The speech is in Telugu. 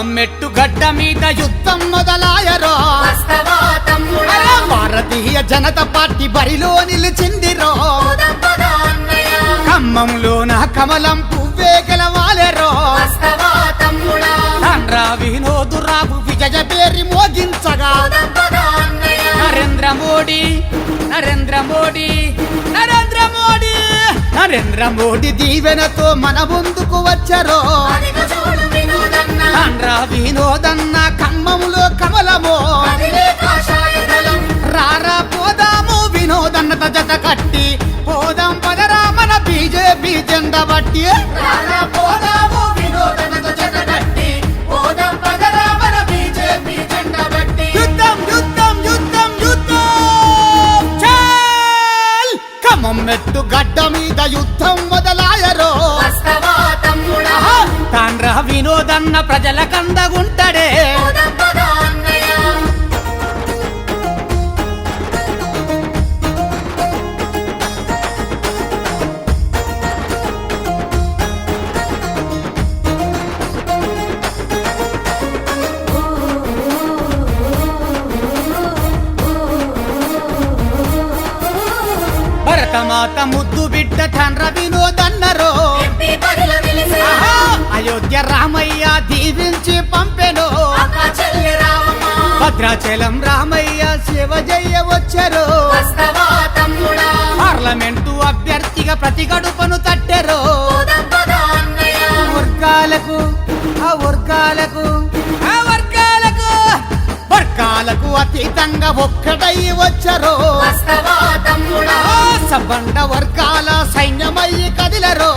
మెట్టు గడ్డ మీద యుద్ధం మొదలాయరో భారతీయ జనతా పార్టీ బరిలో నిలిచిందిరో ఖమ్మంలోన కమలం పువ్వే గెలవాలెరో తండ్రా వినోదురావు విజయ పేరి మోగించగా నరేంద్ర మోడీ నరేంద్ర మోడీ నరేంద్ర మోడీ నరేంద్ర మోడీ దీవెనతో మన ముందుకు వచ్చారో తండ్రా వినోదన్న ఖమ్మంలో కమలమో రారా పోదాము వినోదన్నత జత కట్టి పోదాం పదరా మన బీజేపీ జెండా బట్టి పోదాము వినోదన్నత జత కట్టి పోదాం పదరా మన బీజేపీ జెండా బట్టి యుద్ధం యుద్ధం యుద్ధం యుద్ధం చల్ ఖమ్మం మెట్టు గడ్డ మీద యుద్ధం మొదలాయరో తాండ్రా వినోదన్న ప్రజల కందగుంటడే భరతమాత ముద్దు బిడ్డ తండ్ర వినోదన్నరో అయోధ్య రామయ్య దీవించి పంపెను భద్రాచలం రామయ్య శివ జయ వచ్చారు పార్లమెంటు అభ్యర్థిగా ప్రతి గడుపను తట్టెరు వర్గాలకు ఆ వర్గాలకు ఆ వర్గాలకు వర్గాలకు అతీతంగా ఒక్కటై వచ్చారు సబండ వర్గాల సైన్యమయ్యి కదిలరు